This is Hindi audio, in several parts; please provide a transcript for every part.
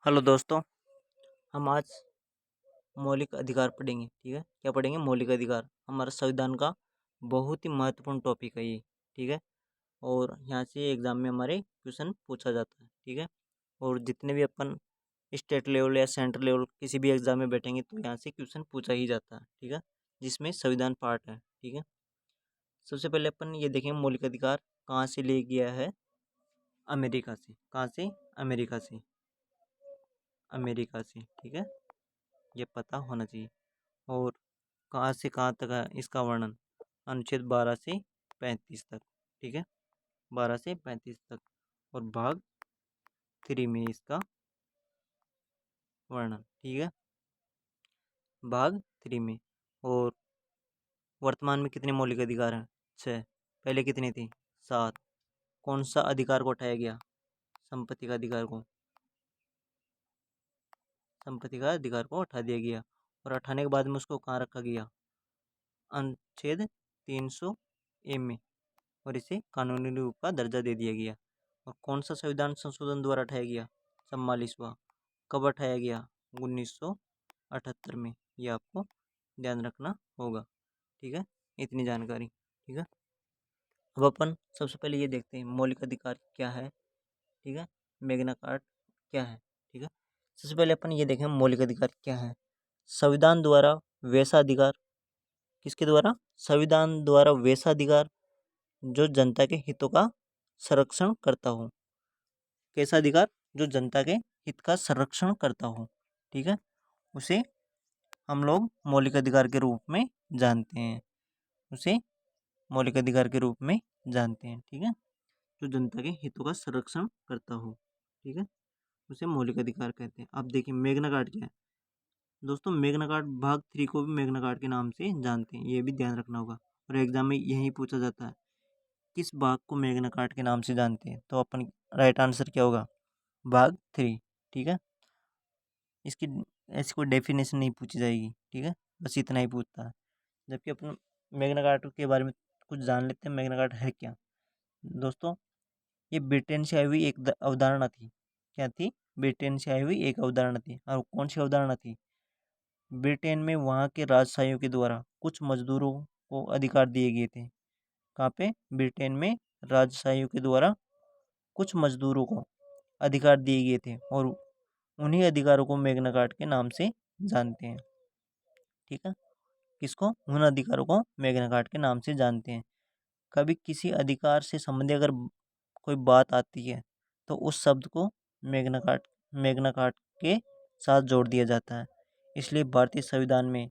हेलो दोस्तों, हम आज मौलिक अधिकार पढ़ेंगे। ठीक है, क्या पढ़ेंगे? मौलिक अधिकार। हमारा संविधान का बहुत ही महत्वपूर्ण टॉपिक है ये। ठीक है, और यहाँ से एग्जाम में हमारे क्वेश्चन पूछा जाता है। ठीक है, और जितने भी अपन स्टेट लेवल या सेंट्रल लेवल किसी भी एग्जाम में बैठेंगे तो यहाँ से क्वेश्चन पूछा ही जाता है। ठीक है, जिसमें संविधान पार्ट है। ठीक है, सबसे पहले अपन ये देखेंगे मौलिक अधिकार कहाँ से ले गया है। अमेरिका से। कहाँ से? अमेरिका से। अमेरिका से। ठीक है, ये पता होना चाहिए। और कहाँ से कहाँ तक है इसका वर्णन? अनुच्छेद 12 से 35 तक। ठीक है, 12 से 35 तक। और भाग 3 में इसका वर्णन। ठीक है, भाग 3 में। और वर्तमान में कितने मौलिक अधिकार हैं? 6। पहले कितने थे? 7। कौन सा अधिकार को उठाया गया? संपत्ति का अधिकार को। संपत्ति का अधिकार को उठा दिया गया। और उठाने के बाद में उसको कहाँ रखा गया? अनुच्छेद 300 ए में। और इसे कानूनी रूप का दर्जा दे दिया गया। और कौन सा संविधान संशोधन द्वारा उठाया गया? 44वां। कब उठाया गया? 1978 में। ये आपको ध्यान रखना होगा। ठीक है, इतनी जानकारी। ठीक है, अब अपन सबसे पहले ये देखते हैं मौलिक अधिकार क्या है। ठीक है, मैग्ना कार्टा क्या है। ठीक है, सबसे पहले अपन ये देखें मौलिक अधिकार क्या है। संविधान द्वारा वैसा अधिकार, किसके द्वारा? संविधान द्वारा वैसा अधिकार जो जनता के हितों का संरक्षण करता हो। कैसा अधिकार? जो जनता के हित का संरक्षण करता हो। ठीक है, उसे हम लोग मौलिक अधिकार के रूप में जानते हैं। उसे मौलिक अधिकार के रूप में जानते हैं। ठीक है, जो जनता के हितों का संरक्षण करता हो। ठीक है, उसे मौलिक अधिकार कहते हैं। अब देखिए मैग्ना कार्टा क्या है। दोस्तों, मैग्ना कार्टा भाग 3 को भी मैग्ना कार्टा के नाम से जानते हैं, ये भी ध्यान रखना होगा। और एग्जाम में यही पूछा जाता है, किस भाग को मैग्ना कार्टा के नाम से जानते हैं? तो अपन राइट आंसर क्या होगा? भाग 3। ठीक है, इसकी ऐसी कोई डेफिनेशन नहीं पूछी जाएगी। ठीक है, बस इतना ही पूछता है। जबकि अपन मैग्ना कार्टा के बारे में कुछ जान लेते हैं। मैग्ना कार्टा है क्या? दोस्तों, ये ब्रिटेन से आई हुई एक अवधारणा थी। क्या थी? ब्रिटेन से आई हुई एक अवधारणा थी। और कौन सी अवधारणा थी? ब्रिटेन में वहाँ के राजशाहियों के द्वारा कुछ मजदूरों को अधिकार दिए गए थे। कहाँ पे? ब्रिटेन में राजशाहियों के द्वारा कुछ मजदूरों को अधिकार दिए गए थे। और उन्हीं अधिकारों को मैग्ना कार्टा के नाम से जानते हैं। ठीक है, किसको? उन अधिकारों को मैग्ना कार्टा के नाम से जानते हैं। कभी किसी अधिकार से संबंधित अगर कोई बात आती है तो उस शब्द को मैग्ना कार्टा के साथ जोड़ दिया जाता है। इसलिए भारतीय संविधान में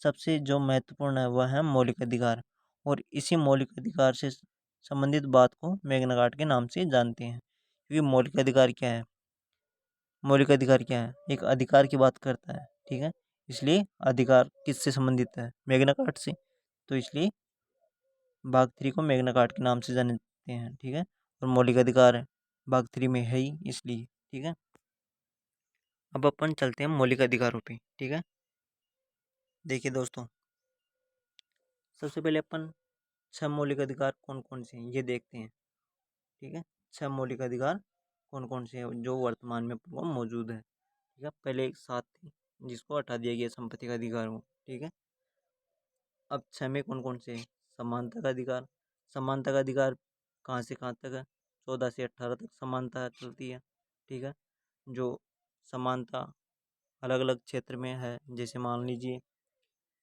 सबसे जो महत्वपूर्ण है वह है मौलिक अधिकार। और इसी मौलिक अधिकार से संबंधित बात को मैग्ना कार्टा के नाम से जानते हैं। क्योंकि मौलिक अधिकार क्या है? मौलिक अधिकार क्या है? एक अधिकार की बात करता है। ठीक है, इसलिए अधिकार किससे संबंधित है? मैग्ना कार्टा से। तो इसलिए भाग 3 को मैग्ना कार्टा के नाम से जानते हैं। ठीक है, और मौलिक अधिकार भाग 3 में है ही इसलिए। ठीक है, अब अपन चलते हैं मौलिक अधिकारों पे। ठीक है, देखिए दोस्तों, सबसे पहले अपन 6 मौलिक अधिकार कौन कौन से हैं ये देखते हैं। ठीक है, 6 मौलिक अधिकार कौन कौन से हैं जो वर्तमान में अपन को मौजूद है। ठीक है, पहले एक 7 थी जिसको हटा दिया गया संपत्ति का अधिकार को। ठीक है, अब 6 में कौन कौन से हैं? समानता का अधिकार। समानता का अधिकार कहाँ से कहाँ तक है? 14 से 18 तक समानता चलती है। ठीक है, जो समानता अलग अलग क्षेत्र में है, जैसे मान लीजिए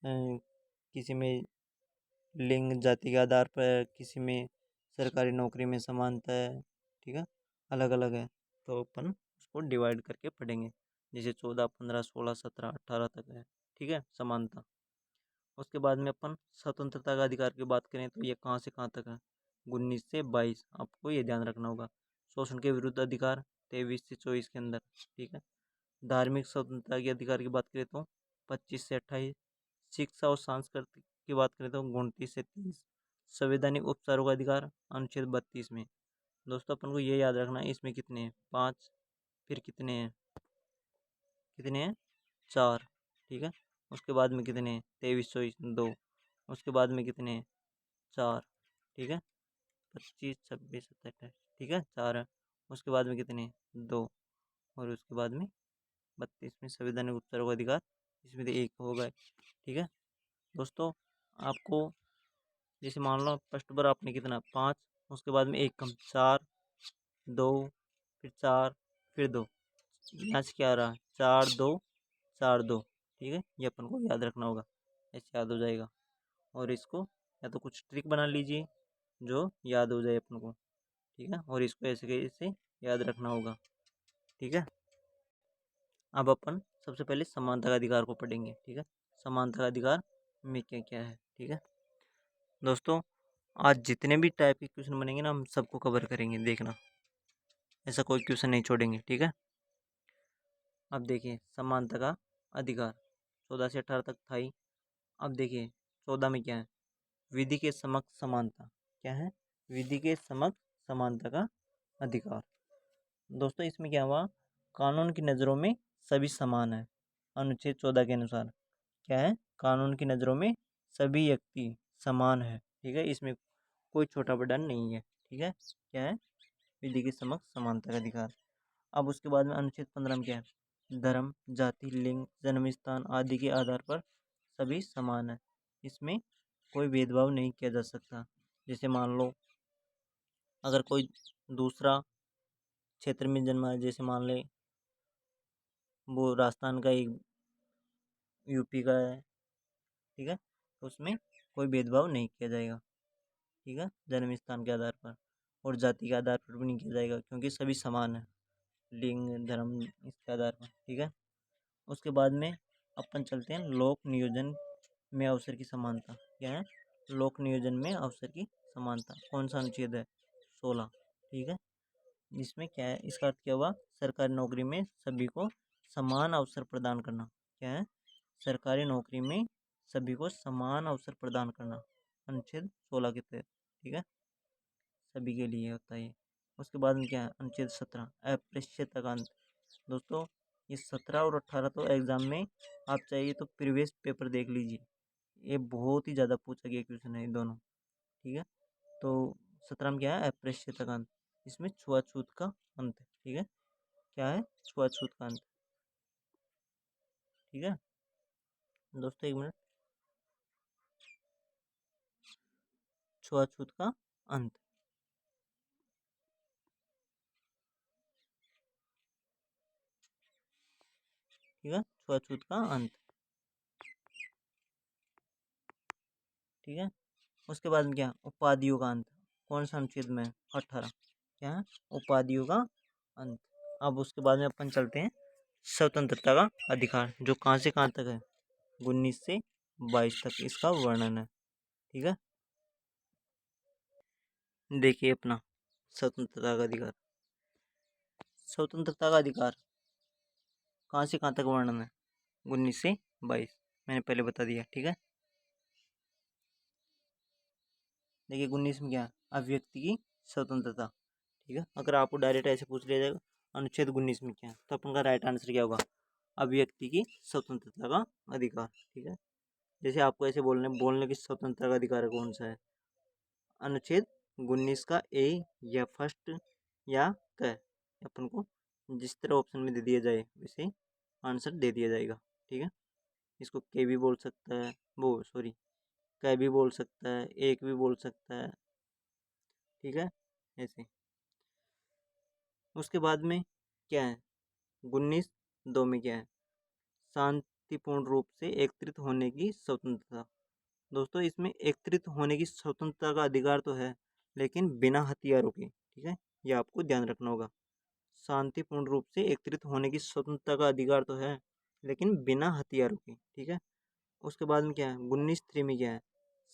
किसी में लिंग जाति के आधार पर, किसी में सरकारी नौकरी में समानता है। ठीक है, अलग अलग है, तो अपन उसको डिवाइड करके पढ़ेंगे। जैसे 14, 15, 16, 17, 18 तक है। ठीक है, समानता। उसके बाद में अपन स्वतंत्रता का अधिकार की बात करें तो ये कहाँ से कहाँ तक है? 19 से 22। आपको ये ध्यान रखना होगा। शोषण के विरुद्ध अधिकार 23 से 24 के अंदर। ठीक है, धार्मिक स्वतंत्रता के अधिकार की बात करें तो 25 से 28। शिक्षा और सांस्कृतिक की बात करें तो 29 से 30। संवैधानिक उपचारों का अधिकार अनुच्छेद 32 में। दोस्तों, अपन को ये याद रखना है, इसमें कितने हैं? 5। फिर कितने हैं? कितने हैं? 4। ठीक है, उसके बाद में कितने हैं? 23, 24, 2। उसके बाद में कितने हैं? 4। ठीक है, 25, 26, 27, 28। ठीक है, 4 है। उसके बाद में कितने हैं? 2। और उसके बाद में 32वें संवैधानिक उपचारों का अधिकार, इसमें तो एक होगा। ठीक है दोस्तों, आपको जैसे मान लो फर्स्ट बार आपने कितना 5, उसके बाद में 1 कम 4, 2, फिर 4, फिर 2, यहाँ से क्या आ रहा है 4 2 4 2। ठीक है, ये अपन को याद रखना होगा, ऐसे याद हो जाएगा। और इसको या तो कुछ ट्रिक बना लीजिए जो याद हो जाए अपन को। ठीक है, और इसको ऐसे कैसे याद रखना होगा। ठीक है, अब अपन सबसे पहले समानता का अधिकार को पढ़ेंगे। ठीक है, समानता का अधिकार में क्या क्या है। ठीक है दोस्तों, आज जितने भी टाइप के क्वेश्चन बनेंगे ना, हम सबको कवर करेंगे, देखना ऐसा कोई क्वेश्चन नहीं छोड़ेंगे। ठीक है, अब देखिए समानता का अधिकार 14 से 18 तक था ही। अब देखिए 14 में क्या है, विधि के समक्ष समानता। क्या है, विधि के समक्ष समानता का अधिकार। दोस्तों इसमें क्या हुआ, कानून की नज़रों में सभी समान है। अनुच्छेद 14 के अनुसार क्या है, कानून की नज़रों में सभी व्यक्ति समान है। ठीक है, इसमें कोई छोटा बड़ा नहीं है। ठीक है, क्या है, विधि के समक्ष समानता का अधिकार। अब उसके बाद में अनुच्छेद 15 में क्या है, धर्म, जाति, लिंग, जन्म स्थान आदि के आधार पर सभी समान है। इसमें कोई भेदभाव नहीं किया जा सकता। जैसे मान लो अगर कोई दूसरा क्षेत्र में जन्मा है, जैसे मान ले वो राजस्थान का, एक यूपी का है। ठीक है, तो उसमें कोई भेदभाव नहीं किया जाएगा। ठीक है, जन्म स्थान के आधार पर और जाति के आधार पर भी नहीं किया जाएगा, क्योंकि सभी समान है, लिंग धर्म इसके आधार पर। ठीक है, उसके बाद में अपन चलते हैं लोक नियोजन में अवसर की समानता। क्या है, लोक नियोजन में अवसर की समानता। कौन सा अनुच्छेद है, 16। ठीक है, इसमें क्या है, इसका अर्थ क्या हुआ, सरकारी नौकरी में सभी को समान अवसर प्रदान करना। क्या है, सरकारी नौकरी में सभी को समान अवसर प्रदान करना, अनुच्छेद 16 के तहत। ठीक है, सभी के लिए होता है ये। उसके बाद में क्या है, अनुच्छेद 17 अस्पृश्यता का अंत। दोस्तों ये 17 और 18 तो एग्जाम में आप चाहिए तो प्रीवियस पेपर देख लीजिए, ये बहुत ही ज़्यादा पूछा गया क्वेश्चन है ये दोनों। ठीक है, तो 17 में क्या है, अस्पृश्यता का अंत, इसमें छुआछूत का अंत है। ठीक है, क्या है, छुआछूत का अंत। ठीक है दोस्तों, एक मिनट, छुआछूत का अंत। ठीक है, छुआछूत का अंत। ठीक है, उसके बाद में क्या, उपाधियों का अंत। कौन सा अनुच्छेद में, 18। क्या है, उपाधियों का अंत। अब उसके बाद में अपन चलते हैं स्वतंत्रता का अधिकार, जो कहाँ से कहाँ तक है, 19 से 22 तक इसका वर्णन है। ठीक है, देखिए अपना स्वतंत्रता का अधिकार। स्वतंत्रता का अधिकार कहाँ से कहाँ तक वर्णन है, 19 से 22, मैंने पहले बता दिया। ठीक है, देखिए 19 में क्या है, अभिव्यक्ति की स्वतंत्रता। ठीक है, अगर आपको डायरेक्ट ऐसे पूछ लिया जाएगा अनुच्छेद 19 में क्या है, तो अपन का राइट आंसर क्या होगा, अभिव्यक्ति की स्वतंत्रता का अधिकार। ठीक है, जैसे आपको ऐसे बोलने की स्वतंत्रता का अधिकार कौन सा है, अनुच्छेद 19 का ए या फर्स्ट या क, अपन को जिस तरह ऑप्शन में दे दिया जाए वैसे आंसर दे दिया जाएगा। ठीक है, इसको के भी बोल सकता है, वो सॉरी क भी बोल सकता है, एक भी बोल सकता है। ठीक है, ऐसे। उसके बाद में क्या है, 19(2) में क्या है, शांतिपूर्ण रूप से एकत्रित होने की स्वतंत्रता। दोस्तों इसमें एकत्रित होने की स्वतंत्रता का अधिकार तो है, लेकिन बिना हथियारों के। ठीक है, ये आपको ध्यान रखना होगा, शांतिपूर्ण रूप से एकत्रित होने की स्वतंत्रता का अधिकार तो है, लेकिन बिना हथियारों के। ठीक है, उसके बाद में क्या है, 19(3) में क्या है,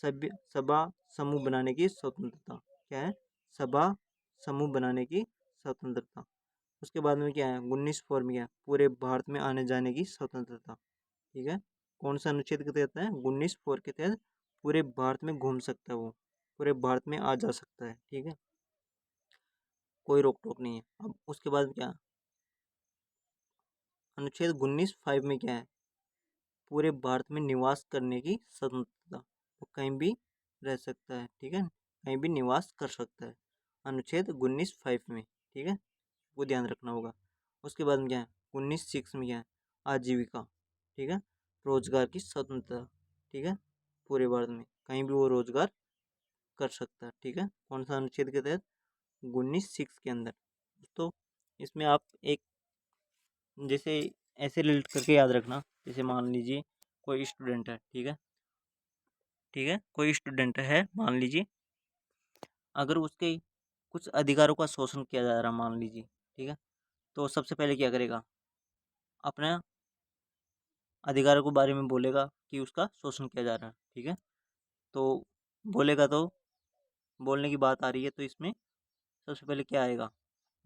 सभ्य सभा समूह बनाने की स्वतंत्रता। क्या है, सभा समूह बनाने की स्वतंत्रता। उसके बाद में क्या है, 19(4) में क्या है, पूरे भारत में आने जाने की स्वतंत्रता। ठीक है, कौन सा अनुच्छेद के तहत है, 19(4) के तहत पूरे भारत में घूम सकता है, वो पूरे भारत में आ जा सकता है। ठीक है, कोई रोक टोक नहीं है। अब उसके बाद क्या, अनुच्छेद 19(5) में क्या है, पूरे भारत में निवास करने की स्वतंत्रता, वो कहीं भी रह सकता है। ठीक है, कहीं भी निवास कर सकता है, अनुच्छेद 19(5) में। ठीक है, वो ध्यान रखना होगा। उसके बाद में क्या है, 19(6) में क्या है, आजीविका, ठीक है, रोजगार की स्वतंत्रता, ठीक है, पूरे भारत में कहीं भी वो रोजगार कर सकता है, ठीक है। कौन सा अनुच्छेद के तहत, 19(6) के अंदर। तो इसमें आप एक जैसे ऐसे रिलेट करके याद रखना, जैसे मान लीजिए कोई स्टूडेंट है, ठीक है, ठीक है, कोई स्टूडेंट है मान लीजिए, अगर उसके कुछ अधिकारों का शोषण किया जा रहा है मान लीजिए, ठीक है, तो सबसे पहले क्या करेगा, अपने अधिकारों के बारे में बोलेगा कि उसका शोषण किया जा रहा है, ठीक है। तो बोलेगा, तो बोलने की बात आ रही है, तो इसमें सबसे पहले क्या आएगा,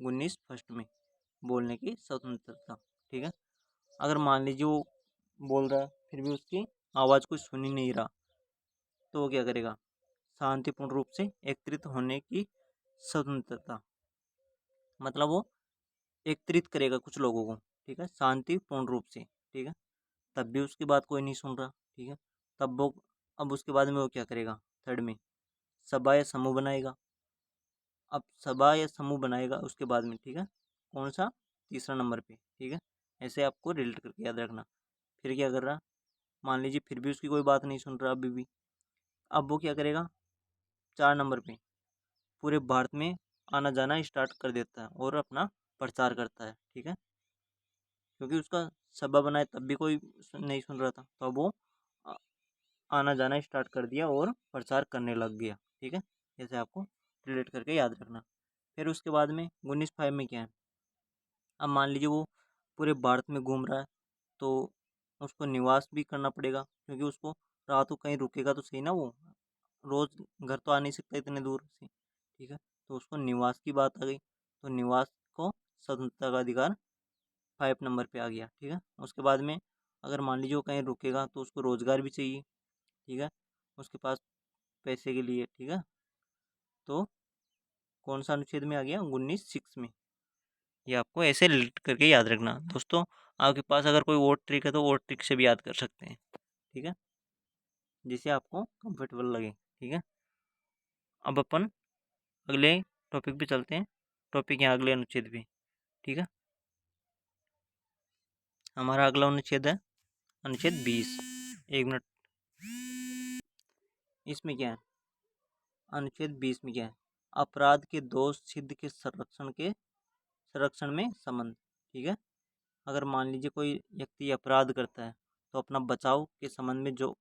19 फर्स्ट में बोलने की स्वतंत्रता, ठीक है। अगर मान लीजिए वो बोल रहा है फिर भी उसकी आवाज़ कोई सुन ही नहीं रहा, तो वो क्या करेगा, शांतिपूर्ण रूप से एकत्रित होने की स्वतंत्रता, मतलब वो एकत्रित करेगा कुछ लोगों को, ठीक है, शांतिपूर्ण रूप से, ठीक है, तब भी उसकी बात कोई नहीं सुन रहा, ठीक है, तब वो, अब उसके बाद में वो क्या करेगा, थर्ड में सभा या समूह बनाएगा। अब सभा या समूह बनाएगा उसके बाद में, ठीक है, कौन सा, तीसरा नंबर पे, ठीक है, ऐसे आपको रिलेट करके याद रखना। फिर क्या कर रहा, मान लीजिए फिर भी उसकी कोई बात नहीं सुन रहा अभी भी, अब वो क्या करेगा, 4 नंबर पे पूरे भारत में आना जाना स्टार्ट कर देता है और अपना प्रचार करता है, ठीक है, क्योंकि उसका सभा बनाए तब भी कोई नहीं सुन रहा था, तो अब वो आ- आना जाना स्टार्ट कर दिया और प्रचार करने लग गया, ठीक है, जैसे आपको रिलेट करके याद रखना। फिर उसके बाद में 19(5) में क्या है, अब मान लीजिए वो पूरे भारत में घूम रहा है, तो उसको निवास भी करना पड़ेगा, क्योंकि उसको रात को कहीं रुकेगा तो सही ना, वो रोज़ घर तो आ नहीं सकता इतने दूर से, ठीक है, तो उसको निवास की बात आ गई, तो निवास को स्वतंत्रता का अधिकार 5 नंबर पे आ गया, ठीक है। उसके बाद में अगर मान लीजिए वो कहीं रुकेगा तो उसको रोज़गार भी चाहिए, ठीक है, उसके पास पैसे के लिए, ठीक है, तो कौन सा अनुच्छेद में आ गया, 19(6) में। ये आपको ऐसे रिलेट करके याद रखना दोस्तों। आपके पास अगर कोई और ट्रिक है तो और ट्रिक से भी याद कर सकते हैं, ठीक है, जिससे आपको कंफर्टेबल लगे, ठीक है। अब अपन अगले टॉपिक पे चलते हैं, टॉपिक यहाँ अगले अनुच्छेद पे, ठीक है। हमारा अगला अनुच्छेद है अनुच्छेद 20। 1 मिनट, इसमें क्या है, अनुच्छेद 20 में क्या है, अपराध के दोष सिद्ध के संरक्षण में संबंध, ठीक है। अगर मान लीजिए कोई व्यक्ति अपराध करता है, तो अपना बचाव के संबंध में जो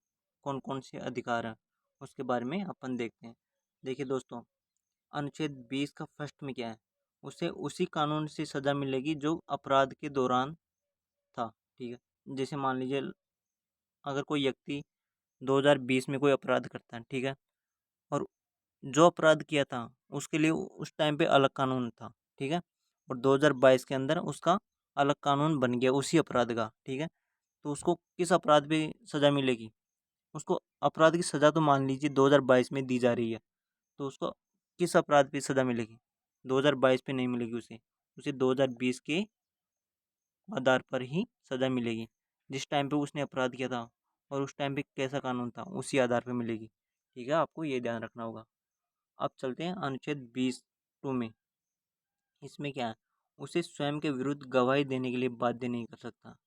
कौन कौन से अधिकार हैं उसके बारे में अपन देखते हैं। देखिए दोस्तों, अनुच्छेद 20 का फर्स्ट में क्या है, उसे उसी कानून से सजा मिलेगी जो अपराध के दौरान था, ठीक है। जैसे मान लीजिए अगर कोई व्यक्ति 2020 में कोई अपराध करता है, ठीक है, और जो अपराध किया था उसके लिए उस टाइम पे अलग कानून था, ठीक है, और 2022 के अंदर उसका अलग कानून बन गया उसी अपराध का, ठीक है, तो उसको किस अपराध पे सज़ा मिलेगी, उसको अपराध की सज़ा तो मान लीजिए 2022 में दी जा रही है, तो उसको किस अपराध पे सज़ा मिलेगी, 2022 पे नहीं मिलेगी उसे, उसे 2020 के आधार पर ही सज़ा मिलेगी, जिस टाइम पे उसने अपराध किया था और उस टाइम पे कैसा कानून था उसी आधार पे मिलेगी, ठीक है, आपको ये ध्यान रखना होगा। अब चलते हैं अनुच्छेद 20(2) में। इसमें क्या है, उसे स्वयं के विरुद्ध गवाही देने के लिए बाध्य नहीं कर सकता।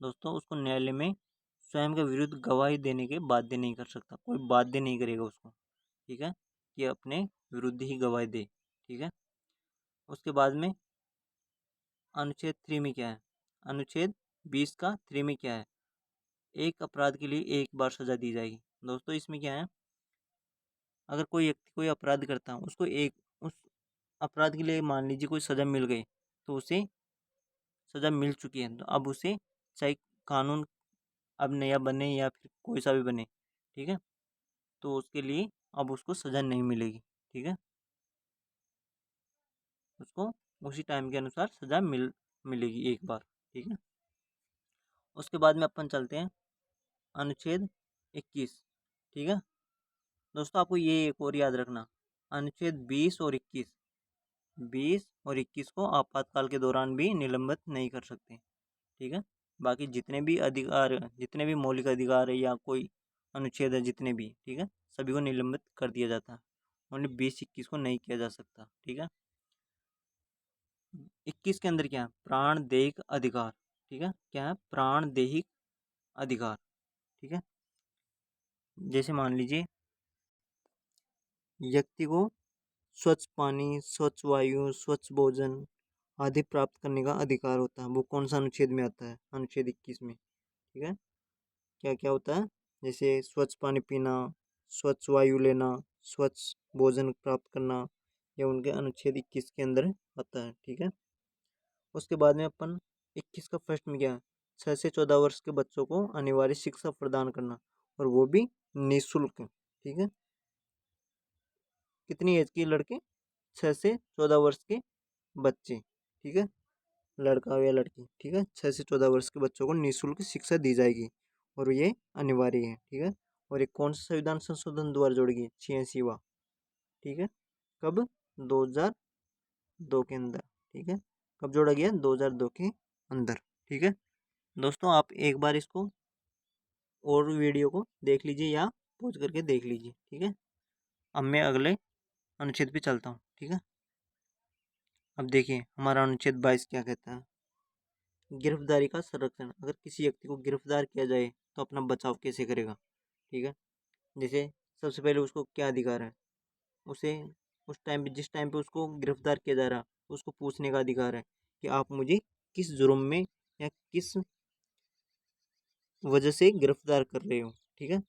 दोस्तों, उसको न्यायालय में स्वयं के विरुद्ध गवाही देने के बाध्य नहीं कर सकता, कोई बाध्य नहीं करेगा उसको, ठीक है, कि अपने विरुद्ध ही गवाही दे, ठीक है। उसके बाद में अनुच्छेद 3 में क्या है, अनुच्छेद 20 का 3 में क्या है, एक अपराध के लिए एक बार सजा दी जाएगी। दोस्तों, इसमें क्या है, अगर कोई व्यक्ति कोई अपराध करता है, उसको एक उस अपराध के लिए मान लीजिए कोई सजा मिल गई, तो उसे सजा मिल चुकी है, तो अब उसे चाहे कानून अब नया बने या फिर कोई सा भी बने, ठीक है, तो उसके लिए अब उसको सजा नहीं मिलेगी, ठीक है, उसको उसी टाइम के अनुसार सजा मिलेगी एक बार, ठीक है। उसके बाद में अपन चलते हैं अनुच्छेद 21, ठीक है। दोस्तों, आपको ये एक और याद रखना, अनुच्छेद 20 और 21 को आपातकाल के दौरान भी निलंबित नहीं कर सकते, ठीक है। बाकी जितने भी अधिकार, जितने भी मौलिक अधिकार है या कोई अनुच्छेद है जितने भी, ठीक है, सभी को निलंबित कर दिया जाता है, ओनली 20-21 को नहीं किया जा सकता, ठीक है। 21 के अंदर क्या है, प्राणदैहिक अधिकार। ठीक है, क्या है, प्राणदैहिक अधिकार। ठीक है, जैसे मान लीजिए व्यक्ति को स्वच्छ पानी, स्वच्छ वायु, स्वच्छ भोजन आदि प्राप्त करने का अधिकार होता है। वो कौन सा अनुच्छेद में आता है, अनुच्छेद 21 में। ठीक है, क्या क्या होता है, जैसे स्वच्छ पानी पीना, स्वच्छ वायु लेना, स्वच्छ भोजन प्राप्त करना, ये उनके अनुच्छेद 21 के अंदर आता है। ठीक है, उसके बाद में अपन 21 का फर्स्ट में क्या है, 6 से 14 वर्ष के बच्चों को अनिवार्य शिक्षा प्रदान करना, और वो भी निःशुल्क। ठीक है, कितनी एज के लड़के, 6 से 14 वर्ष के बच्चे। ठीक है, लड़का हो या लड़की। ठीक है, 6 से 14 वर्ष के बच्चों को निःशुल्क शिक्षा दी जाएगी, और ये अनिवार्य है। ठीक है, और ये कौन सा संविधान संशोधन द्वारा जोड़ी गई, 86वां। ठीक है, कब, 2002 के अंदर। ठीक है, कब जोड़ा गया, 2002 के अंदर। ठीक है दोस्तों, आप एक बार इसको और वीडियो को देख लीजिए या पॉज करके देख लीजिए। ठीक है, अब मैं अगले अनुच्छेद पे चलता हूँ। ठीक है, अब देखिए हमारा अनुच्छेद 22 क्या कहता है, गिरफ्तारी का संरक्षण। अगर किसी व्यक्ति को गिरफ्तार किया जाए तो अपना बचाव कैसे करेगा। ठीक है, जैसे सबसे पहले उसको क्या अधिकार है, उसे उस टाइम पे, जिस टाइम पे उसको गिरफ्तार किया जा रहा, उसको पूछने का अधिकार है कि आप मुझे किस जुर्म में या किस वजह से गिरफ्तार कर रहे हो। ठीक है,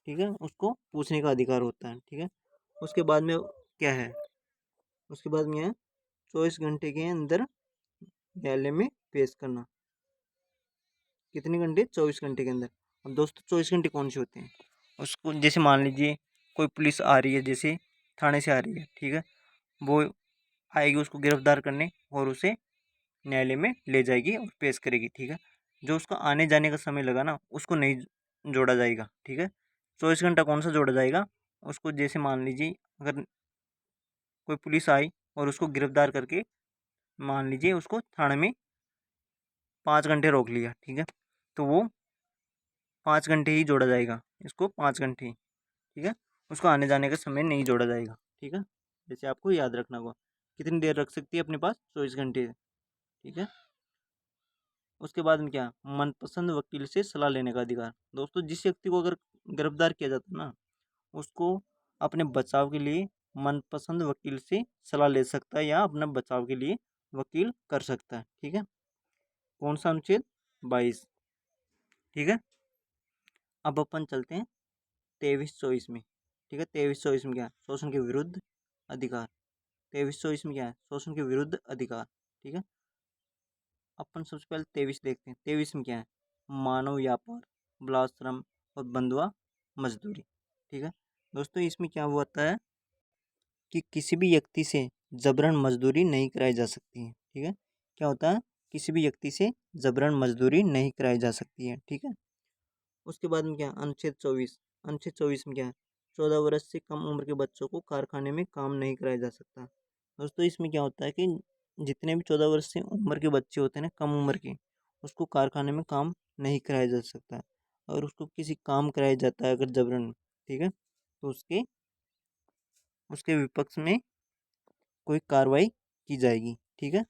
ठीक है, उसको पूछने का अधिकार होता है। ठीक है, उसके बाद में क्या है, उसके बाद में है 24 घंटे के अंदर न्यायालय में पेश करना। कितने घंटे, 24 घंटे के अंदर। अब दोस्तों 24 घंटे कौन से होते हैं, उसको जैसे मान लीजिए कोई पुलिस आ रही है, जैसे थाने से आ रही है। ठीक है, वो आएगी उसको गिरफ्तार करने, और उसे न्यायालय में ले जाएगी और पेश करेगी। ठीक है, जो उसका आने जाने का समय लगा ना, उसको नहीं जोड़ा जाएगा। ठीक है, 24 घंटा कौन सा जोड़ा जाएगा, उसको जैसे मान लीजिए अगर कोई पुलिस आई और उसको गिरफ्तार करके, मान लीजिए उसको थाने में 5 घंटे रोक लिया। ठीक है, तो वो 5 घंटे ही जोड़ा जाएगा, इसको 5 घंटे ही। ठीक है, उसको आने जाने का समय नहीं जोड़ा जाएगा। ठीक है, जैसे आपको याद रखना होगा, कितनी देर रख सकती है अपने पास, 24 घंटे। ठीक है, उसके बाद में क्या, मनपसंद वकील से सलाह लेने का अधिकार। दोस्तों जिस व्यक्ति को अगर गिरफ्तार किया जाता है ना, उसको अपने बचाव के लिए मनपसंद वकील से सलाह ले सकता है, या अपने बचाव के लिए वकील कर सकता है। ठीक है, कौन सा अनुच्छेद, 22। ठीक है, अब अपन चलते हैं 23-24 में। ठीक है, 23-24 में क्या है, शोषण के विरुद्ध अधिकार। 23-24 में क्या है, शोषण के विरुद्ध अधिकार। ठीक है, अपन सबसे पहले 23 देखते हैं। 23 में क्या है, मानव व्यापार, बालाश्रम और बंधुआ मजदूरी। ठीक है दोस्तों, इसमें क्या हुआ है कि किसी भी व्यक्ति से जबरन मजदूरी नहीं कराई जा सकती है। ठीक है, क्या होता है, किसी भी व्यक्ति से जबरन मजदूरी नहीं कराई जा सकती है। ठीक है, उसके बाद में क्या, अनुच्छेद 24। अनुच्छेद 24 में क्या है, 14 वर्ष से कम उम्र के बच्चों को कारखाने में काम नहीं कराया जा सकता। दोस्तों इसमें क्या होता है कि जितने भी 14 वर्ष से उम्र के बच्चे होते हैं ना, कम उम्र के, उसको कारखाने में काम नहीं कराया जा सकता। और उसको किसी काम कराया जाता है अगर जबरन, ठीक है, तो उसके उसके विपक्ष में कोई कार्रवाई की जाएगी। ठीक है,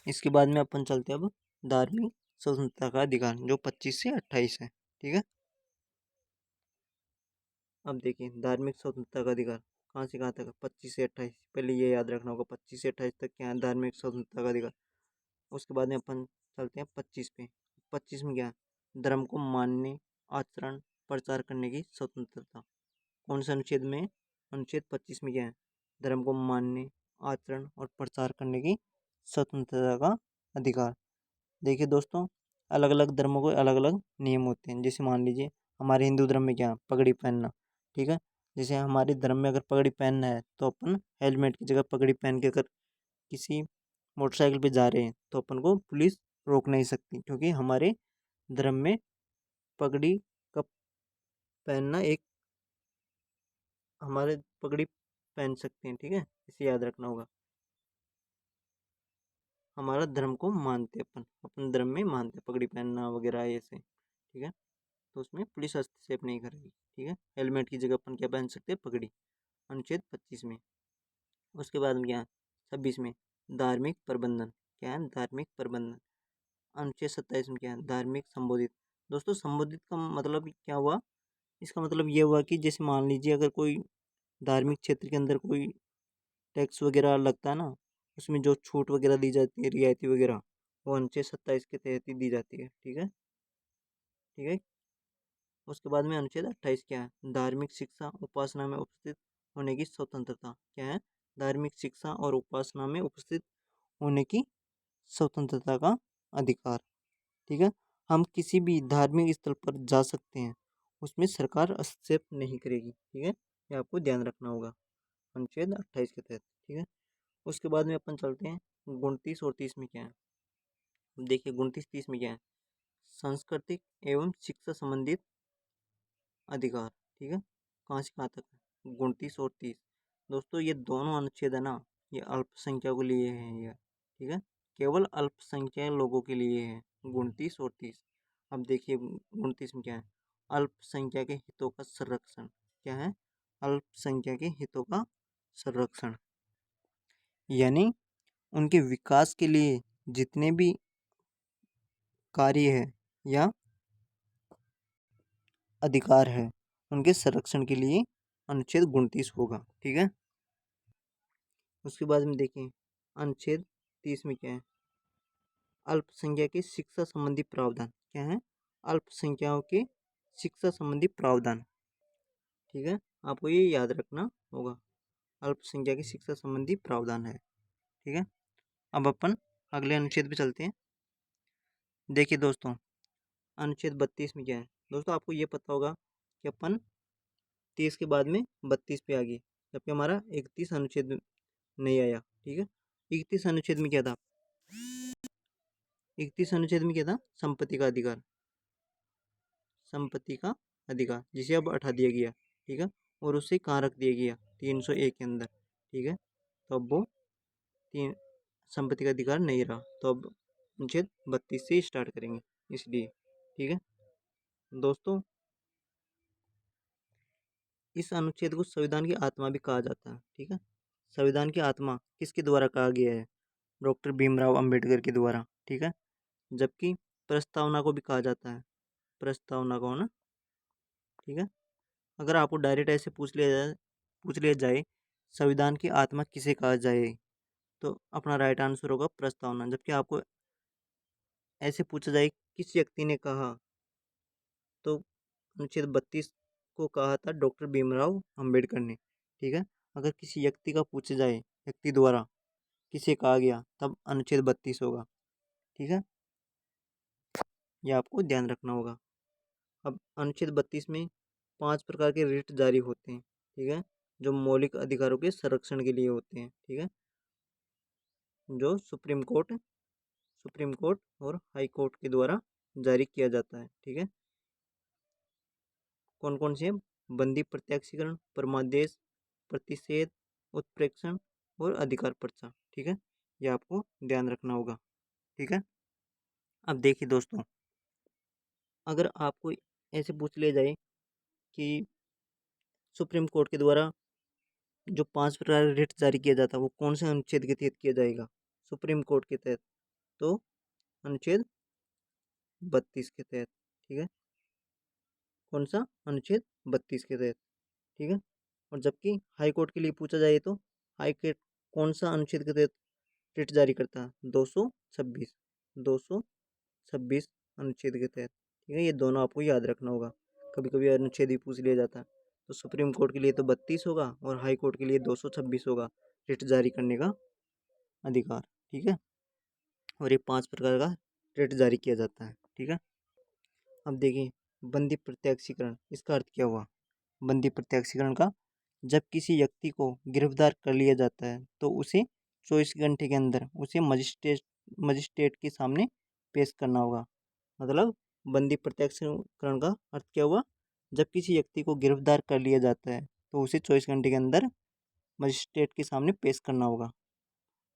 इसके बाद में अपन चलते हैं अब धार्मिक स्वतंत्रता का अधिकार, जो 25 से 28 है। ठीक है, अब देखिए धार्मिक स्वतंत्रता का अधिकार कहाँ से कहाँ तक है, 25 से 28। पहले ये याद रखना होगा 25 से 28 तक क्या है, धार्मिक स्वतंत्रता का अधिकार। उसके बाद में अपन चलते हैं 25 पे। 25 में क्या है, धर्म को मानने, आचरण, प्रचार करने की स्वतंत्रता। कौन से अनुच्छेद में, अनुच्छेद 25 में क्या है, धर्म को मानने, आचरण और प्रचार करने की स्वतंत्रता का अधिकार। देखिए दोस्तों, अलग अलग धर्मों के अलग अलग नियम होते हैं। जैसे मान लीजिए हमारे हिंदू धर्म में क्या है, पगड़ी पहनना। ठीक है, जैसे हमारे धर्म में अगर पगड़ी पहनना है तो अपन हेलमेट की जगह पगड़ी पहन के अगर किसी मोटरसाइकिल पे जा रहे हैं तो अपन को पुलिस रोक नहीं सकती, क्योंकि हमारे धर्म में पगड़ी का पहनना एक, हमारे पगड़ी पहन सकते हैं। ठीक है, इसे याद रखना होगा, हमारा धर्म को मानते हैं, अपन अपन धर्म में मानते हैं पगड़ी पहनना वगैरह ऐसे। ठीक है, तो उसमें पुलिस हस्तक्षेप नहीं करेगी। ठीक है, हेलमेट की जगह अपन क्या पहन सकते हैं, पगड़ी, अनुच्छेद 25 में। उसके बाद में क्या है 26 में धार्मिक प्रबंधन, क्या है धार्मिक प्रबंधन। अनुच्छेद 27 में क्या है धार्मिक संबोधित। दोस्तों संबोधित का मतलब क्या हुआ, इसका मतलब ये हुआ कि जैसे मान लीजिए अगर कोई धार्मिक क्षेत्र के अंदर कोई टैक्स वगैरह लगता है ना, उसमें जो छूट वगैरह दी जाती है, रियायती वगैरह, वो अनुच्छेद 27 के तहत ही दी जाती है। ठीक है, ठीक है। उसके बाद में अनुच्छेद 28 क्या है धार्मिक शिक्षा उपासना में उपस्थित होने की स्वतंत्रता। क्या है धार्मिक शिक्षा और उपासना में उपस्थित होने की स्वतंत्रता का अधिकार। ठीक है, हम किसी भी धार्मिक स्थल पर जा सकते हैं, उसमें सरकार हस्तक्षेप नहीं करेगी। ठीक है, ये आपको ध्यान रखना होगा अनुच्छेद 28 के तहत। ठीक है, उसके बाद में अपन चलते हैं 29 और 30 में क्या है। देखिए 29 30 में क्या है सांस्कृतिक एवं शिक्षा संबंधित अधिकार। ठीक है, कहाँ से कहाँ तक है 29 और 30। दोस्तों ये दोनों अनुच्छेद है ना, ये अल्पसंख्यकों के लिए है ये। ठीक है, केवल अल्पसंख्यक लोगों के लिए है 29 और 30। अब देखिए 29 में क्या है अल्पसंख्यक के हितों का संरक्षण। क्या है अल्पसंख्यक के हितों का संरक्षण, यानी उनके विकास के लिए जितने भी कार्य है या अधिकार है, उनके संरक्षण के लिए अनुच्छेद 29 होगा। ठीक है, उसके बाद में देखिए अनुच्छेद 30 में क्या है अल्पसंख्यक के शिक्षा संबंधी प्रावधान। क्या है अल्पसंख्यकों के शिक्षा संबंधी प्रावधान। ठीक है, आपको ये याद रखना होगा अल्पसंख्यक की शिक्षा संबंधी प्रावधान है। ठीक है, अब अपन अगले अनुच्छेद पे चलते हैं। देखिए दोस्तों अनुच्छेद 32 में क्या है। दोस्तों आपको ये पता होगा कि अपन 30 के बाद में 32 पे आ गए, जबकि हमारा 31 अनुच्छेद नहीं आया। ठीक है, 31 अनुच्छेद में क्या था 31 अनुच्छेद में क्या था संपत्ति का अधिकार, संपत्ति का अधिकार जिसे अब हटा दिया गया। ठीक है, और उसे कहाँ रख दिया गया 301 के अंदर। ठीक है, तो अब वो तीन संपत्ति का अधिकार नहीं रहा, तो अब अनुच्छेद 32 से स्टार्ट करेंगे इसलिए। ठीक है दोस्तों, इस अनुच्छेद को संविधान की आत्मा भी कहा जाता है। ठीक है, संविधान की आत्मा किसके द्वारा कहा गया है डॉक्टर भीमराव अंबेडकर के द्वारा। ठीक है, जबकि प्रस्तावना को भी कहा जाता है, प्रस्तावना को ना। ठीक है, अगर आपको डायरेक्ट ऐसे पूछ लिया जाए संविधान की आत्मा किसे कहा जाए, तो अपना राइट आंसर होगा प्रस्तावना। जबकि आपको ऐसे पूछा जाए किस व्यक्ति ने कहा, तो अनुच्छेद 32 को कहा था डॉक्टर भीमराव अंबेडकर ने। ठीक है, अगर किसी व्यक्ति का पूछा जाए व्यक्ति द्वारा किसे कहा गया, तब अनुच्छेद 32 होगा। ठीक है, यह आपको ध्यान रखना होगा। अब अनुच्छेद 32 में 5 प्रकार के रिट जारी होते हैं। ठीक है, जो मौलिक अधिकारों के संरक्षण के लिए होते हैं। ठीक है, जो सुप्रीम कोर्ट और हाई कोर्ट के द्वारा जारी किया जाता है। ठीक है, कौन कौन से बंदी प्रत्याक्षीकरण, परमादेश, प्रतिषेध, उत्प्रेक्षण और अधिकार पर्चा। ठीक है, ये आपको ध्यान रखना होगा। ठीक है, अब देखिए दोस्तों अगर आपको ऐसे पूछ लिया जाए कि सुप्रीम कोर्ट के द्वारा जो 5 प्रकार रिट जारी किया जाता है वो कौन से अनुच्छेद के तहत किया जाएगा सुप्रीम कोर्ट के तहत, तो अनुच्छेद 32 के तहत। ठीक है, कौन सा अनुच्छेद 32 के तहत। ठीक है, और जबकि हाई कोर्ट के लिए पूछा जाए तो हाई कोर्ट कौन सा अनुच्छेद के तहत रिट जारी करता है 226 अनुच्छेद के तहत। ठीक है, ये दोनों आपको याद रखना होगा, कभी कभी अनुच्छेद भी पूछ लिया जाता है। तो सुप्रीम कोर्ट के लिए तो 32 होगा और हाई कोर्ट के लिए 226 होगा रिट जारी करने का अधिकार। ठीक है, और ये 5 प्रकार का रिट जारी किया जाता है। ठीक है, अब देखिए बंदी प्रत्याक्षीकरण, इसका अर्थ क्या हुआ बंदी प्रत्याक्षीकरण का। जब किसी व्यक्ति को गिरफ्तार कर लिया जाता है तो उसे 24 घंटे के अंदर उसे मजिस्ट्रेट के सामने पेश करना होगा। मतलब बंदी प्रत्याक्षीकरण का अर्थ क्या हुआ, जब किसी व्यक्ति को गिरफ्तार कर लिया जाता है तो उसे 24 घंटे के अंदर मजिस्ट्रेट के सामने पेश करना होगा।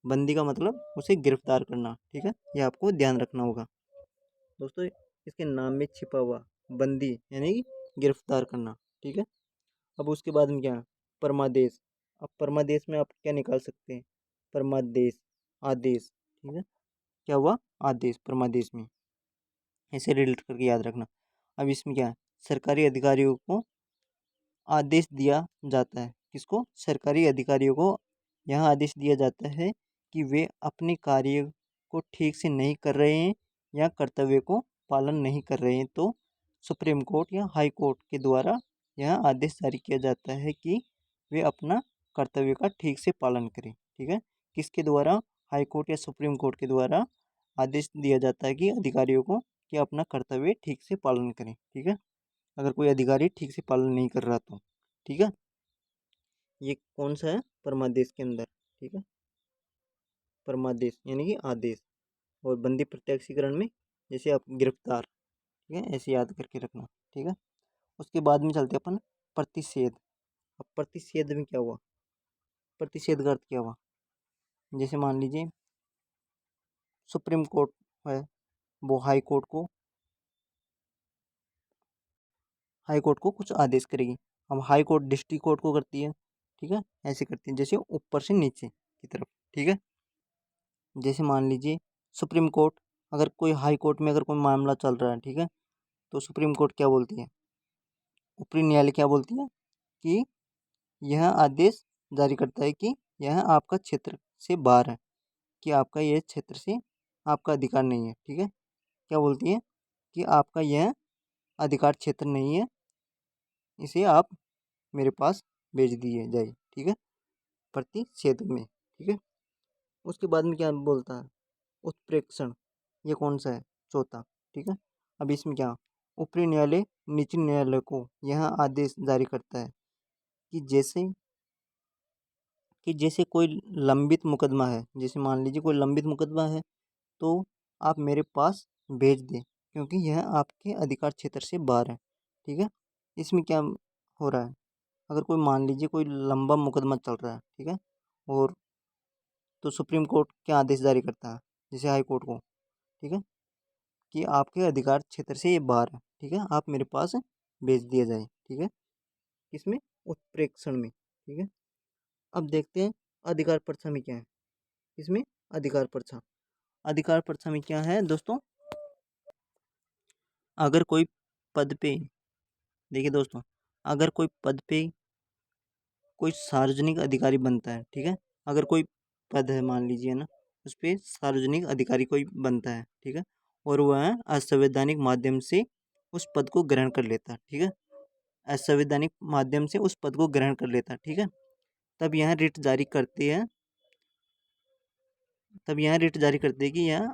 बंदी का मतलब उसे गिरफ्तार करना। ठीक है, ये आपको ध्यान रखना होगा दोस्तों, इसके नाम में छिपा हुआ बंदी यानी कि गिरफ्तार करना। ठीक है, अब उसके बाद में क्या है परमादेश। अब परमादेश में आप क्या निकाल सकते हैं? परमादेश, आदेश, ठीक है। क्या हुआ? आदेश परमादेश में, ऐसे रिलेट करके याद रखना। अब इसमें क्या है? सरकारी अधिकारियों को आदेश दिया जाता है। किसको? सरकारी अधिकारियों को यहाँ आदेश दिया जाता है कि वे अपने कार्य को ठीक से नहीं कर रहे हैं या कर्तव्य को पालन नहीं कर रहे हैं, तो सुप्रीम कोर्ट या हाई कोर्ट के द्वारा यह आदेश जारी किया जाता है कि वे अपना कर्तव्य का ठीक से पालन करें। ठीक है। किसके द्वारा? हाई कोर्ट या सुप्रीम कोर्ट के द्वारा आदेश दिया जाता है कि अधिकारियों को कि अपना कर्तव्य ठीक से पालन करें। ठीक है। अगर कोई अधिकारी ठीक से पालन नहीं कर रहा तो, ठीक है। ये कौन सा है? परमादेश के अंदर, ठीक है। परमादेश यानी कि आदेश। और बंदी प्रत्यक्षीकरण में जैसे आप गिरफ्तार, ठीक है, ऐसे याद करके रखना। ठीक है। उसके बाद में चलते अपन प्रतिषेध। अब प्रतिषेध में क्या हुआ? प्रतिषेध का अर्थ क्या हुआ? जैसे मान लीजिए सुप्रीम कोर्ट है, वो हाई कोर्ट को कुछ आदेश करेगी। अब हाई कोर्ट डिस्ट्रिक्ट कोर्ट को करती है, ठीक है, ऐसे करती है जैसे ऊपर से नीचे की तरफ। ठीक है। जैसे मान लीजिए सुप्रीम कोर्ट, अगर कोई हाई कोर्ट में अगर कोई मामला चल रहा है, ठीक है, तो सुप्रीम कोर्ट क्या बोलती है? ऊपरी न्यायालय क्या बोलती है कि यह आदेश जारी करता है कि यह आपका क्षेत्र से बाहर है, कि आपका यह क्षेत्र से आपका अधिकार नहीं है। ठीक है। क्या बोलती है? कि आपका यह अधिकार क्षेत्र नहीं है, इसे आप मेरे पास भेज दिए जाए। ठीक है। प्रतिषेध में, ठीक है। उसके बाद में क्या बोलता है? उत्प्रेक्षण। ये कौन सा है? चौथा। ठीक है। अब इसमें क्या? ऊपरी न्यायालय निचले न्यायालय को यह आदेश जारी करता है कि जैसे कोई लंबित मुकदमा है, जैसे मान लीजिए कोई लंबित मुकदमा है, तो आप मेरे पास भेज दें क्योंकि यह आपके अधिकार क्षेत्र से बाहर है। ठीक है। इसमें क्या हो रहा है? अगर कोई मान लीजिए कोई लंबा मुकदमा चल रहा है, ठीक है, और तो सुप्रीम कोर्ट क्या आदेश जारी करता है, जैसे हाई कोर्ट को, ठीक है, कि आपके अधिकार क्षेत्र से ये बाहर है, ठीक है, आप मेरे पास भेज दिया जाए। ठीक है। किसमें? उत्प्रेक्षण में। ठीक है। अब देखते हैं अधिकार पर्चा में क्या है। इसमें अधिकार पर्चा, अधिकार पर्चा में क्या है दोस्तों? अगर कोई पद पे, देखिए दोस्तों, अगर कोई पद पे कोई सार्वजनिक अधिकारी बनता है, ठीक है, अगर कोई पद है मान लीजिए ना, उस पर सार्वजनिक अधिकारी कोई बनता है, ठीक है, और वह असंवैधानिक माध्यम से उस पद को ग्रहण कर लेता है, ठीक है, असंवैधानिक माध्यम से उस पद को ग्रहण कर लेता है, ठीक है, तब यह रिट जारी करती है, तब यह रिट जारी करती है कि यह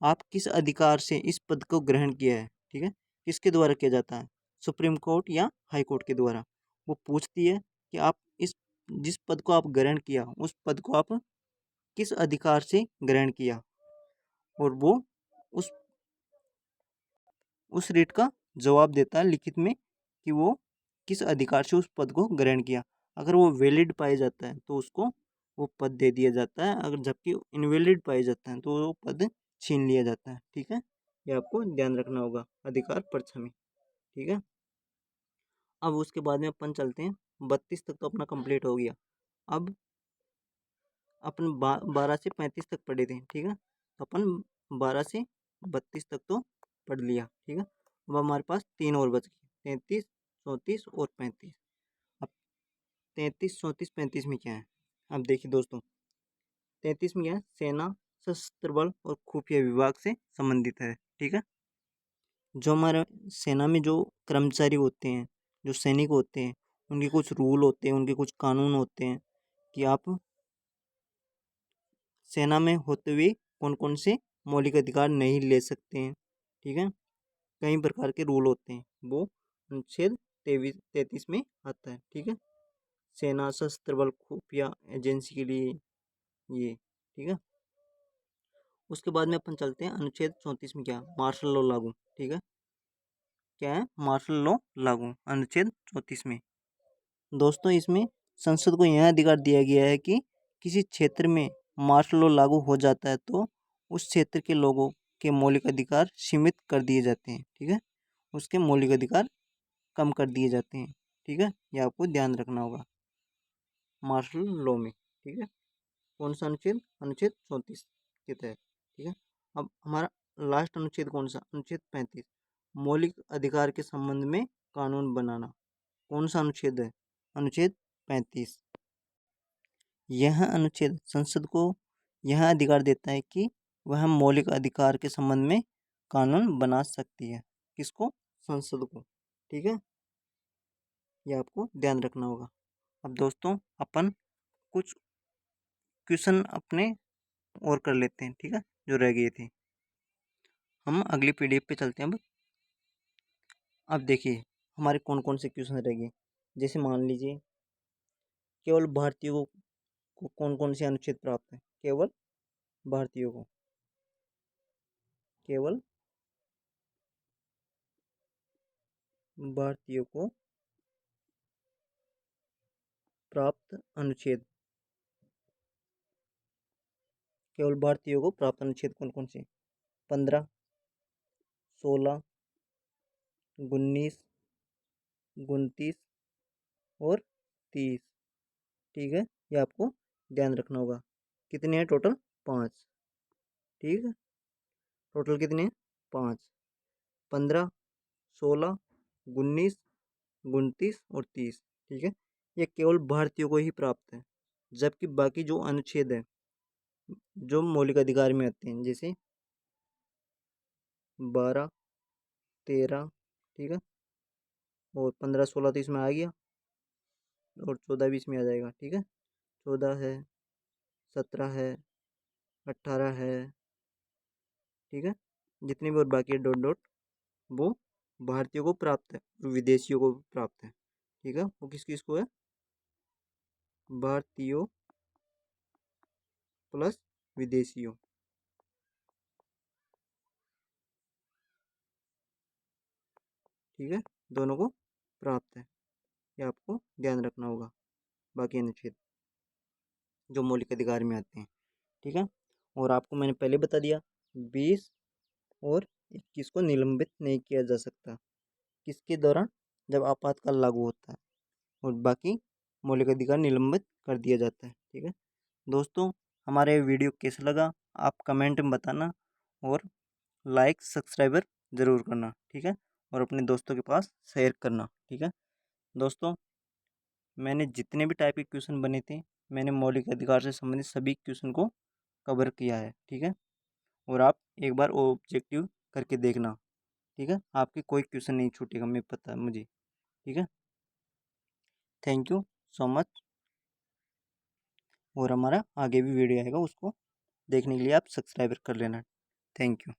आप किस अधिकार से इस पद को ग्रहण किया है। ठीक है। किसके द्वारा किया जाता है? सुप्रीम कोर्ट या हाई कोर्ट के द्वारा। वो पूछती है कि आप इस जिस पद को आप ग्रहण किया, उस पद को आप किस अधिकार से ग्रहण किया, और वो उस रिट का जवाब देता है लिखित में कि वो किस अधिकार से उस पद को ग्रहण किया। अगर वो वैलिड पाया जाता है तो उसको वो पद दे दिया जाता है, अगर जबकि इनवैलिड पाया जाता है तो वो पद छीन लिया जाता है। ठीक है। ये आपको ध्यान रखना होगा अधिकार पर्चा में। ठीक है। अब उसके बाद में अपन चलते हैं 32 तक, तो अपना कंप्लीट हो गया। अब अपन 12 से 35 तक पढ़े थे, ठीक है, तो अपन 12 से 32 तक तो पढ़ लिया। ठीक है। अब हमारे पास 3 और बच गए, 33, 34 और 35। अब 33, 34, 35 में क्या है? अब देखिए दोस्तों, 33 में क्या है? सेना, सशस्त्र बल और खुफिया विभाग से संबंधित है। ठीक है। जो हमारे सेना में जो कर्मचारी होते हैं, जो सैनिक होते हैं, उनके कुछ रूल होते हैं, उनके कुछ कानून होते हैं कि आप सेना में होते हुए कौन कौन से मौलिक अधिकार नहीं ले सकते हैं। ठीक है। कई प्रकार के रूल होते हैं, वो अनुच्छेद 33 में आता है। ठीक है। सेना, सशस्त्र बल, खुफिया एजेंसी के लिए ये, ठीक है। उसके बाद में अपन चलते हैं अनुच्छेद 34 में क्या? मार्शल लॉ लागू। ठीक है। क्या है? मार्शल लॉ लागू अनुच्छेद 34 में। दोस्तों, इसमें संसद को यह अधिकार दिया गया है कि किसी क्षेत्र में मार्शल लॉ लागू हो जाता है तो उस क्षेत्र के लोगों के मौलिक अधिकार सीमित कर दिए जाते हैं। ठीक है। उसके मौलिक अधिकार कम कर दिए जाते हैं। ठीक है। ये आपको ध्यान रखना होगा। मार्शल लॉ में। ठीक है, कौन सा अनुच्छेद? अनुच्छेद 34 के तहत। ठीक है, अब हमारा लास्ट अनुच्छेद कौन सा? अनुच्छेद 35, मौलिक अधिकार के संबंध में कानून बनाना। कौन सा अनुच्छेद है? अनुच्छेद 35। यह अनुच्छेद संसद को यह अधिकार देता है कि वह मौलिक अधिकार के संबंध में कानून बना सकती है। किसको? संसद को। ठीक है, यह आपको ध्यान रखना होगा। अब दोस्तों अपन कुछ क्वेश्चन अपने और कर लेते हैं। ठीक है, जो रह गए थे। हम अगली पीडीएफ पे चलते हैं। अब देखिए हमारे कौन कौन से क्वेश्चन रह गए। जैसे मान लीजिए केवल भारतीयों को कौन कौन से अनुच्छेद प्राप्त है? केवल भारतीयों को, केवल भारतीयों को प्राप्त अनुच्छेद, केवल भारतीयों को प्राप्त अनुच्छेद कौन कौन से? 15, 16, 19, 29 और 30। ठीक है, ये आपको ध्यान रखना होगा। कितने हैं टोटल? 5। ठीक है, टोटल कितने हैं? 5। 15, 16, 19, 29 और 30। ठीक है, ये केवल भारतीयों को ही प्राप्त है। जबकि बाकी जो अनुच्छेद है जो मौलिक अधिकार में आते हैं, जैसे 12, 13, ठीक है, और 15, 16 तो इसमें आ गया, और 14 भी इसमें आ जाएगा। ठीक है, 14 है, 17 है, 18 है। ठीक है, जितने भी और बाकी है डॉट डॉट, वो भारतीयों को प्राप्त है, विदेशियों को प्राप्त है। ठीक है, वो किस किस को है? भारतीयों प्लस विदेशियों। ठीक है, दोनों को प्राप्त है, ये आपको ध्यान रखना होगा। बाकी अनुच्छेद जो मौलिक अधिकार में आते हैं। ठीक है, और आपको मैंने पहले बता दिया 20 और 21 को निलंबित नहीं किया जा सकता। किसके दौरान? जब आपातकाल लागू होता है, और बाकी मौलिक अधिकार निलंबित कर दिया जाता है। ठीक है दोस्तों, हमारे वीडियो कैसा लगा आप कमेंट में बताना, और लाइक सब्सक्राइबर ज़रूर करना। ठीक है, और अपने दोस्तों के पास शेयर करना। ठीक है दोस्तों, मैंने जितने भी टाइप के क्वेश्चन बने थे, मैंने मौलिक अधिकार से संबंधित सभी क्वेश्चन को कवर किया है। ठीक है, और आप एक बार ऑब्जेक्टिव करके देखना। ठीक है, आपके कोई क्वेश्चन नहीं छूटेगा, मैं पता है मुझे। ठीक है, थैंक यू सो मच। और हमारा आगे भी वीडियो आएगा, उसको देखने के लिए आप सब्सक्राइब कर लेना। Thank you.